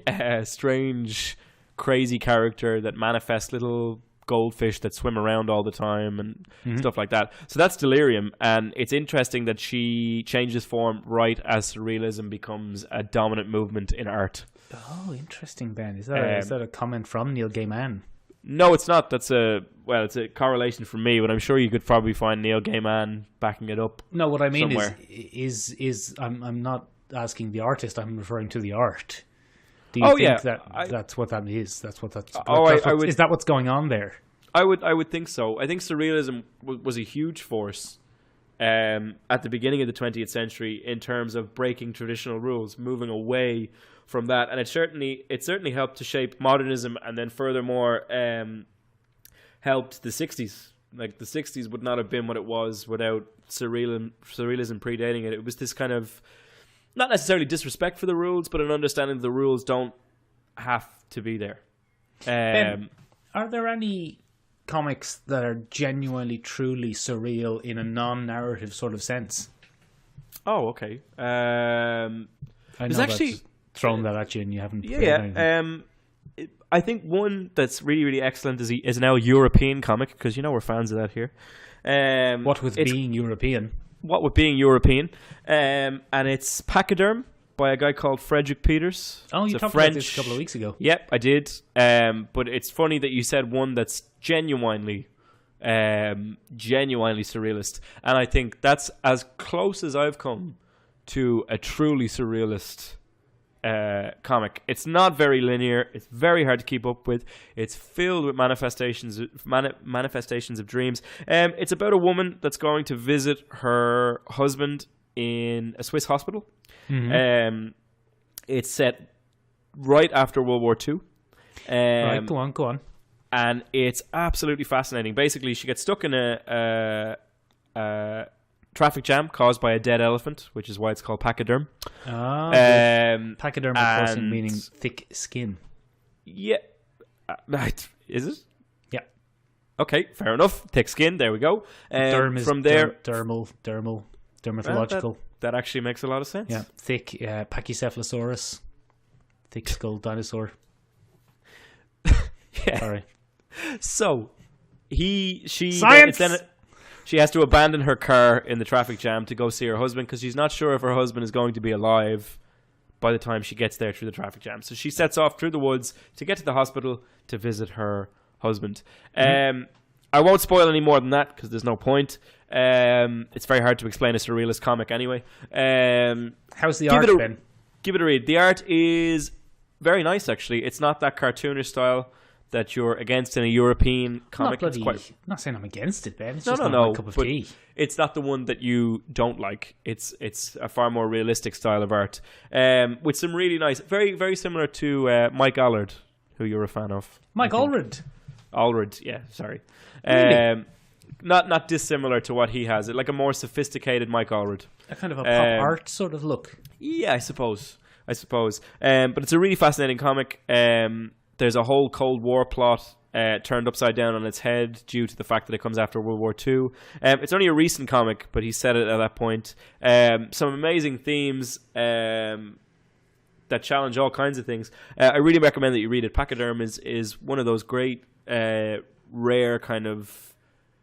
strange, crazy character that manifests little goldfish that swim around all the time and stuff like that. So that's Delirium, and it's interesting that she changes form right as surrealism becomes a dominant movement in art. Oh, interesting, Ben. Is that a comment from Neil Gaiman? No, it's not. It's a correlation from me, but I'm sure you could probably find Neil Gaiman backing it up. No, what I mean somewhere. is I'm not asking the artist. I'm referring to the art. Do you think that's what that is? Is that what's going on there? I would think so. I think surrealism was a huge force at the beginning of the 20th century in terms of breaking traditional rules, moving away from that, and it certainly helped to shape modernism, and then furthermore helped the 60s. Like the 60s would not have been what it was without surrealism predating it. It was this kind of not necessarily disrespect for the rules, but an understanding that the rules don't have to be there. Ben, are there any comics that are genuinely, truly surreal in a non-narrative sort of sense? Oh, okay. I know actually thrown that at you and you haven't. I think one that's really, really excellent is now a European comic, because we're fans of that here. What with being European? What with being European, and it's Pachyderm by a guy called Frederick Peters. Oh, you talked about this a couple of weeks ago. Yep, I did. But it's funny that you said one that's genuinely surrealist, and I think that's as close as I've come to a truly surrealist comic. It's not very linear. It's very hard to keep up with. It's filled with manifestations of dreams. It's about a woman that's going to visit her husband in a Swiss hospital. Mm-hmm. It's set right after World War II. Right, go on. And it's absolutely fascinating. Basically, she gets stuck in a traffic jam caused by a dead elephant, which is why it's called pachyderm. Pachyderm, of course, meaning thick skin. Yeah. Is it? Yeah. Okay, fair enough. Thick skin, there we go. Derm is from there, dermatological. That actually makes a lot of sense. Yeah, thick Pachycephalosaurus, thick skull dinosaur. Yeah. Sorry. So, Science! She has to abandon her car in the traffic jam to go see her husband, because she's not sure if her husband is going to be alive by the time she gets there through the traffic jam. So she sets off through the woods to get to the hospital to visit her husband. I won't spoil any more than that, because there's no point. It's very hard to explain a surrealist comic anyway. How's the art, Ben? Give it a read. The art is very nice, actually. It's not that cartoonish style that you're against in a European comic. I'm not saying I'm against it, Ben. It's just not my cup of tea. It's not the one that you don't like. It's a far more realistic style of art, with some really nice, very, very similar to Mike Allred, who you're a fan of. Mike Allred? Allred, yeah, sorry. Really? Not dissimilar to what he has. Like a more sophisticated Mike Allred. A kind of a pop art sort of look. Yeah, I suppose. But it's a really fascinating comic. There's a whole Cold War plot turned upside down on its head due to the fact that it comes after World War II. It's only a recent comic, but he said it at that point. Some amazing themes that challenge all kinds of things. I really recommend that you read it. Pachyderm is one of those great, rare kind of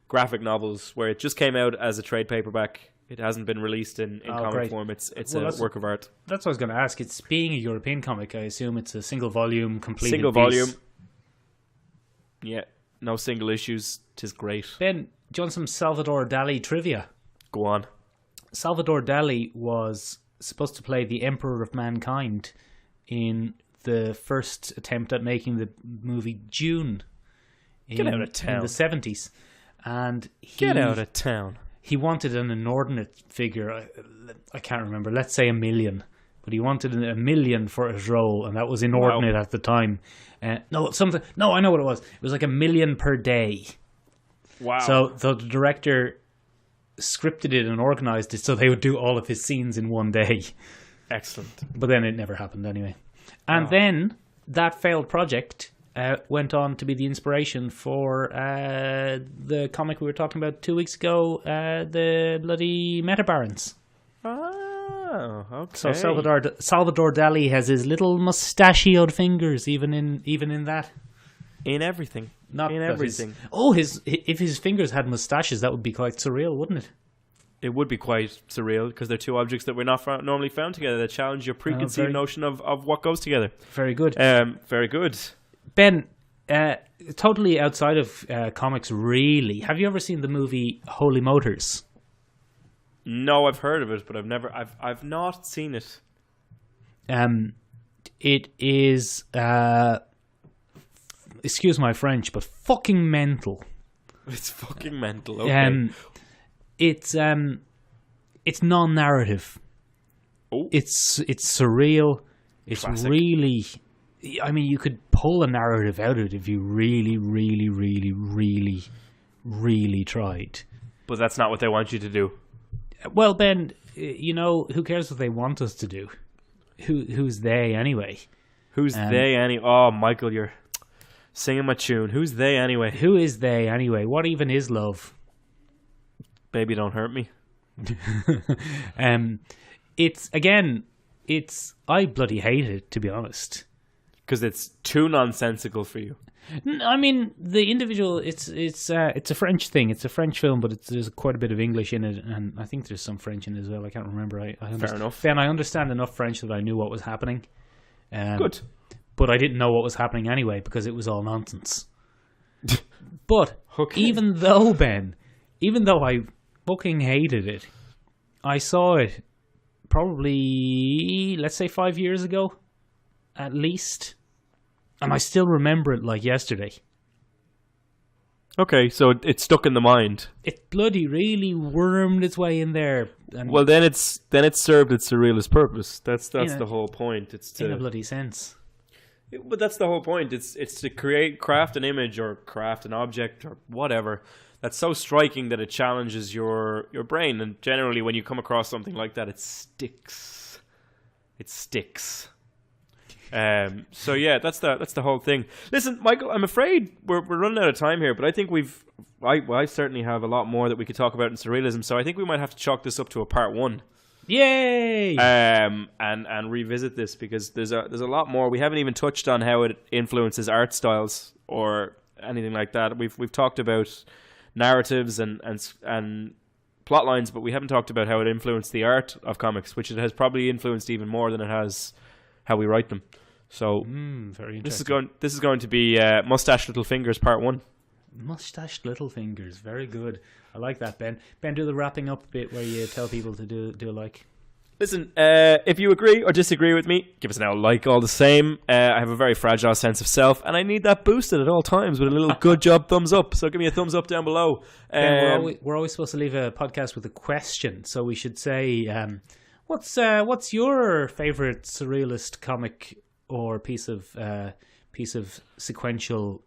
graphic novels where it just came out as a trade paperback. It hasn't been released in comic form. It's a work of art. That's what I was going to ask. It's being a European comic, I assume it's a single volume, completed single piece. Volume. Yeah, no single issues. 'Tis great. Ben, do you want some Salvador Dali trivia? Go on. Salvador Dali was supposed to play the Emperor of Mankind in the first attempt at making the movie Dune. Get out of town. In the 70s. And Get out of town. He wanted an inordinate figure. I can't remember. Let's say $1 million. But he wanted $1 million for his role, and that was inordinate at the time. I know what it was. It was like $1 million per day. Wow. So the director scripted it and organized it so they would do all of his scenes in one day. Excellent. But then it never happened anyway. And then that failed project went on to be the inspiration for the comic we were talking about 2 weeks ago, the bloody Meta Barons. Oh, okay. So Salvador Dali has his little mustachioed fingers, even in that. In everything. Not in everything. If his fingers had mustaches, that would be quite surreal, wouldn't it? It would be quite surreal, because they're two objects that we're not normally found together, that challenge your preconceived notion of what goes together. Very good. Very good. Ben, totally outside of comics, really. Have you ever seen the movie Holy Motors? No, I've heard of it, but I've not seen it. It is, excuse my French, but fucking mental. It's fucking mental. Okay. It's non-narrative. Oh. It's surreal. It's Classic. Really. I mean, you could pull a narrative out of it if you really, really, really, really, really tried. But that's not what they want you to do. Well, Ben, who cares what they want us to do? Who's they anyway? Who's they anyway? Oh, Michael, you're singing my tune. Who's they anyway? Who is they anyway? What even is love? Baby, don't hurt me. I bloody hate it, to be honest. because it's too nonsensical for you. I mean, the individual. It's a French thing. It's a French film, but there's quite a bit of English in it, and I think there's some French in it as well. I can't remember. Fair enough. Ben, I understand enough French that I knew what was happening. Good. But I didn't know what was happening anyway because it was all nonsense. But even though I fucking hated it, I saw it probably, let's say 5 years ago, at least. And I still remember it like yesterday. Okay, so it stuck in the mind. It bloody really wormed its way in there. And well, then it served its surrealist purpose. That's the whole point. It's to, in a bloody sense. But that's the whole point. It's to craft an image or craft an object or whatever that's so striking that it challenges your brain. And generally, when you come across something like that, it sticks. It sticks. So yeah, that's the whole thing. Listen, Michael, I'm afraid we're running out of time here, but I think I certainly have a lot more that we could talk about in surrealism. So I think we might have to chalk this up to a part 1. Yay! And revisit this because there's a lot more. We haven't even touched on how it influences art styles or anything like that. We've talked about narratives and plot lines, but we haven't talked about how it influenced the art of comics, which it has probably influenced even more than it has how we write them. So very interesting. This is going to be Moustached Little Fingers Part 1. Moustached Little Fingers, very good. I like that, Ben. Ben, do the wrapping up bit where you tell people to do a like. Listen, if you agree or disagree with me, give us an like all the same. I have a very fragile sense of self, and I need that boosted at all times with a little good job thumbs up. So give me a thumbs up down below. Ben, we're always supposed to leave a podcast with a question, so we should say, what's your favorite surrealist comic or piece of sequential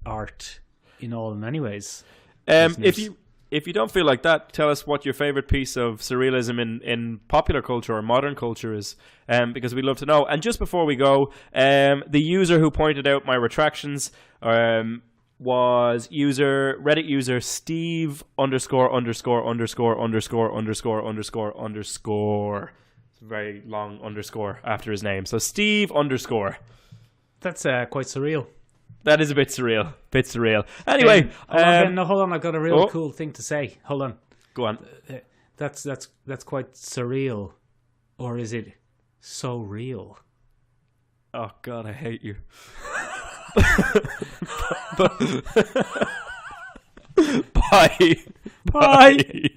art in all and anyways? If you don't feel like that, tell us what your favorite piece of surrealism in popular culture or modern culture is, because we'd love to know. And just before we go, the user who pointed out my retractions was Reddit user Steve _________. It's a very long underscore after his name. So Steve _. That's quite surreal. That is a bit surreal. Anyway, hold on. I've got a real cool thing to say. Hold on. Go on. That's quite surreal, or is it so real? Oh God, I hate you. Bye.